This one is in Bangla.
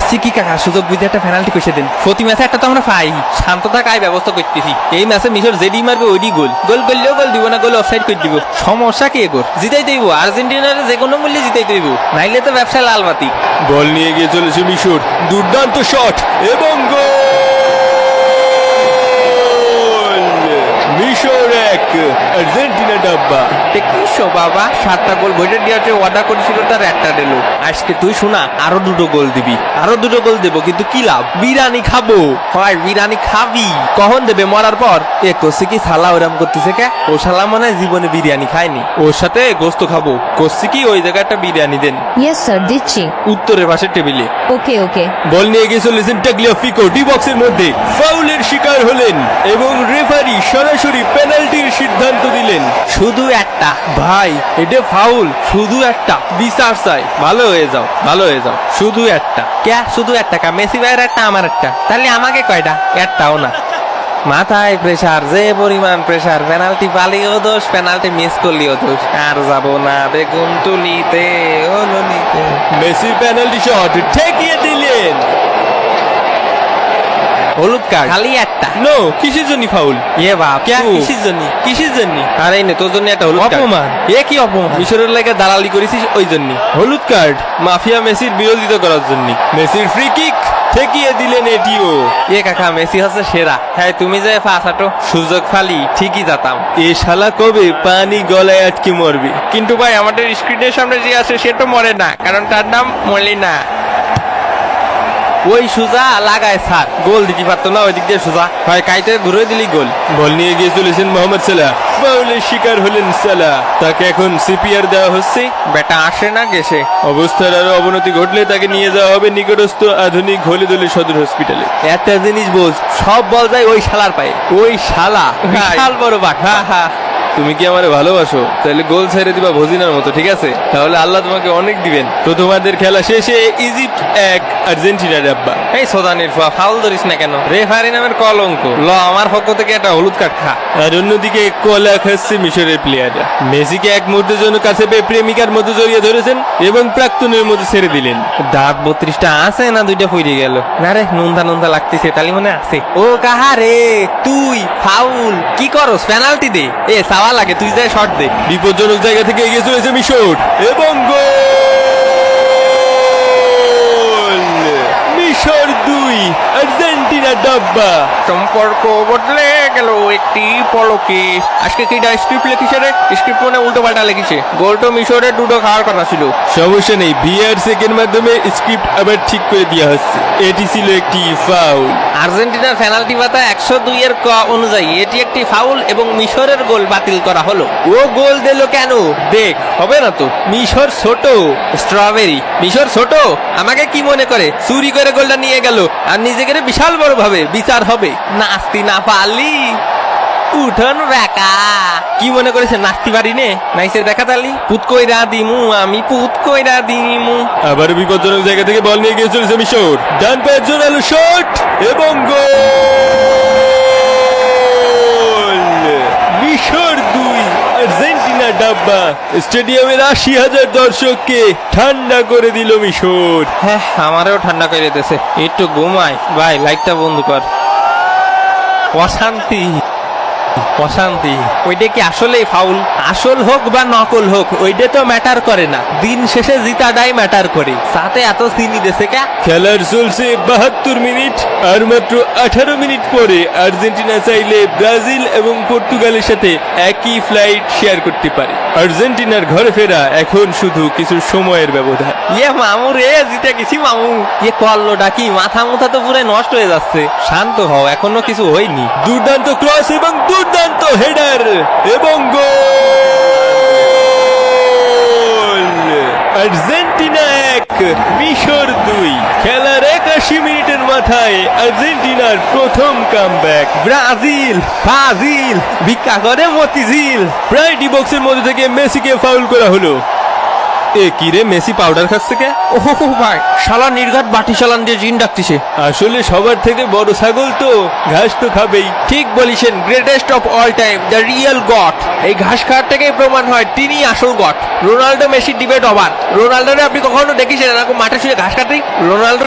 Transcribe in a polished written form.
আসছি কি কাকা, সুযোগ বুঝে একটা পেনাল্টি কষে দিন। প্রতি ম্যাচে একটা তো আমরা পাই, শান্ত থাকায় ব্যবস্থা করতেছি। এই ম্যাচে মিশর যেডি মারবে ওইডি গোল, গোল করলেও গোল দিব না, গোল অফসাইড করে দিব। সমস্যা কি এগোর? জিতাই দেব, আর্জেন্টিনার যে কোনো মূল্যে জিতাই দেব, নাইলে তো ব্যবসা লাল বাতি। বল নিয়ে গিয়ে চলেছে মিশর, দুর্দান্ত শট এবং গোল! মিশর 1, আর্জেন্টিনা ডাব্বা। কিসো বাবা, 7টা গোল ভোটে দিয়েছে, ওয়াদা করেছিল তার একটা দিল। আজকে তুই শোনা, আরো 2টো গোল দিবি, আরো 2টো গোল দেবো, কিন্তু কি লাভ? বিরিয়ানি খাবো। হয় বিরিয়ানি খাবি, কখন দেবে? মরার পর। এ কোসি কি শালা ওরাম করতেছে কে? ও শালা মনে হয় জীবনে বিরিয়ানি খায়নি, ওর সাথে গোস্ত খাবো। কোসি কি ওই জায়গায় একটা বিরিয়ানি দেন। ইয়েস স্যার, দিচ্ছি। উত্তরের পাশের টেবিলে। ওকে ওকে। বল নিয়ে গিয়ে চলেছেন টাগলিয়াফিকো, ডি বক্সের মধ্যে ফাউলের শিকার হলেন এবং রেফারি সরাসরি পেনাল্টির সিদ্ধান্ত দিলেন। শুধু একটা ভাই, এটা ফাউল, শুধু একটা বিচার চাই। ভালো হয়ে যাও, ভালো হয়ে যাও, শুধু একটা। কে শুধু একটা? কা মেসি ভাইয়ের একটা, আমার একটা, তাহলে আমাকে কয়টা? একটাও না। মাথায় প্রেসার, যে পরিমাণ প্রেসার, পেনাল্টি পালিও দোষ, পেনাল্টি মিস করলিও দোষ। আর যাবো না বেগুন তুলিতে, ও নলিতে। মেসি পেনাল্টি শট ঠেকিয়ে দিলেন। হলুদ কার্ড খালি একটা। নো, কিসের জন্য ফাউল? এ বাপ, ক্যা? কিসের জন্য? কিসের জন্য? আরে নে, তোর জন্য একটা হলুদ কার্ড। অপমান। এ কি অপমান? মিশরের লাগে দালালি করেছিস ওই জন্য হলুদ কার্ড, মাফিয়া মেসির বিরোধিতা করার জন্য। মেসির ফ্রি কিক ঠেকিয়ে দিলেন এটিও। এ কাকা, মেসি হচ্ছে সেরা। হ্যাঁ, তুমি যে ফাঁসাটো সুযোগ ফালি, ঠিকই যেতাম। এ শালা কবে পানি গলায় আটকে মরবে? কিন্তু ভাই, আমাদের স্ক্রিনের সামনে যে আছে সে তো মরে না, কারণ তার নাম মলিনা। ওই সুজা লাগায় স্যার, গোল দিতে পারতো না? ওই দিক দিয়ে সুজা হয় কাইতে ঘুরে দিলি গোল। বল নিয়ে গিয়ে চলেছেন মোহাম্মদ সালাহ, ফাউলের শিকার হলেন সালাহ। তাকে এখন সিপিআর দেওয়া হচ্ছে। বেটা আসে না গেছে। অবস্থার আরো অবনতি ঘটলে তাকে নিয়ে যাওয়া হবে নিকটস্থ আধুনিক হলিদলি সদর হসপিটালে। একটা জিনিস বোঝ, সব বল যায় ওই শালার পায়ে। ওই শালা বিশাল বড় বাট। হ্যাঁ হ্যাঁ, তুমি কি আমারে ভালোবাসো? তাহলে গোল ছেড়ে দিবা ভজিনার মতো, ঠিক আছে? তাহলে আল্লাহ তোমাকে অনেক দিবেন। তো তোমাদের খেলা শেষে ইজিপ্ট 1, আর্জেন্টিনা ডাব্বা। এই সোদানির ফাউল ধরিস না কেন? রেফারি নামের কলঙ্ক। ল, আমার পক্ষ থেকে একটা হলুদ কার্ড খা। আর অন্যদিকে কলা খাচ্ছে মিশরের প্লেয়াররা। মেসিকে এক মুহূর্তের জন্য কাছে পেয়ে প্রেমিকার মতো জড়িয়ে ধরেছেন এবং প্রাক্তনের মতো ছেড়ে দিলেন। দাঁত 32টা আছে না 2টা ফুইরে গেল? না রে, নুনদা নুনদা লাগতেছে, তালি মনে আছে। ও কাহা রে তুই? ফাউল কি করস? পেনাল্টি দে। এ সাওয়া লাগে, তুই যাই শট দে। বিপজ্জনক জায়গা থেকে এগিয়ে চলেছে মিশর এবং গোল! মিশর 2, আর্জেন্টিনা ডাব্বা। সম্পর্ক বদলে গেল একটি পলকে। আজকে কি স্ক্রিপ্ট লিখিছে রে? স্ক্রিপ্ট মানে উল্টো পাল্টা লিখিছে। গোল তো মিশরের 2টো খাওয়ার কথা ছিল। সমস্যা নেই, ভিআর সেকেন্ড মাধ্যমে স্ক্রিপ্ট আবার ঠিক করে দেওয়া হচ্ছে। এটি ছিল একটি ফাউল। আর্জেন্টিনার পেনাল্টি পাতা 102 এর ক অনুযায়ী এটি একটি ফাউল এবং মিশরের গোল বাতিল করা হলো। ও গোল দিল কেন? দেখ, হবে না তো। মিশর ছোট স্ট্রবেরি। মিশর ছোট, আমাকে কি মনে করে চুরি করে গোলটা নিয়ে গেল আর নিজেকে বিশাল বড় ভাবে বিচার হবে। নাস্তি না পারলি উঠন বেকা। কি মনে করেছে নাচতে পারি নে? নাইসে দেখা তালি পুত কইরা দিমু, আমি পুত কইরা দিমু। আবার বিপজ্জনক জায়গা থেকে বল নিয়ে গিয়ে চলেছে মিশর, ডান পায়ের জোরালো শট এবং গোল! মিশর 2, আর্জেন্টিনা ডাব্বা। স্টেডিয়ামের 80,000 দর্শককে ঠান্ডা করে দিল মিশর। হ্যাঁ, আমারও ঠান্ডা করে দিতেছে। একটু ঘুমাই ভাই, লাইটটা বন্ধ কর। অশান্তি অশান্তি। ওইটা কি আসলেই ফাউল? আসল হোক বা নকল হোক, ওইটা তো ম্যাটার করে না। দিন শেষে জিতাটাই ম্যাটার করে। সাথে এত চিনি দেশে কে? খেলার চলছে 72 মিনিট, আর মাত্র 18 মিনিট পরে আর্জেন্টিনা চাইলে ব্রাজিল এবং পর্তুগালের সাথে একই ফ্লাইট শেয়ার করতে পারে। আর্জেন্টিনার ঘরে ফেরা এখন শুধু কিছু সময়ের ব্যবধান। ইয়ে মামু রে, জিতে গেছি মামু। ইয়ে কল্লোটা কি? মাথা মুথা তো পুরো নষ্ট হয়ে যাচ্ছে। শান্ত হও, এখনো কিছু হয়নি। দুর্দান্ত ক্রস এবং দুর্দান্ত হেডার এবং গোল! আর্জেন্টিনা 1, মিশর 2। খেলার 81 মিনিটের মাথায় আর্জেন্টিনার প্রথম কামব্যাক। ব্রাজিল ব্রাজিল ভিক্ষা করে মতিঝিল। প্রায় ডি বক্সের মধ্যে থেকে মেসিকে ফাউল করা হলো। এ কি রে, মেসি পাউডার খাচ্ছে কে? ও ভাই, শালা নির্ঘাত বাটি চালান দিয়ে জিন ডাকতিছে। আসলে সবার থেকে বড় ছাগল তো ঘাস তো খাবেই। ঠিক বলিছেন, greatest of all time, the real god. এই ঘাস খাওয়ার থেকেই প্রমাণ হয় তিনি আসল god. Ronaldo Messi debate over. রোনাল্ডোরে আপনি কখনো দেখিছেন এরকম মাঠে শুয়ে ঘাস কাটে? রোনাল্ডো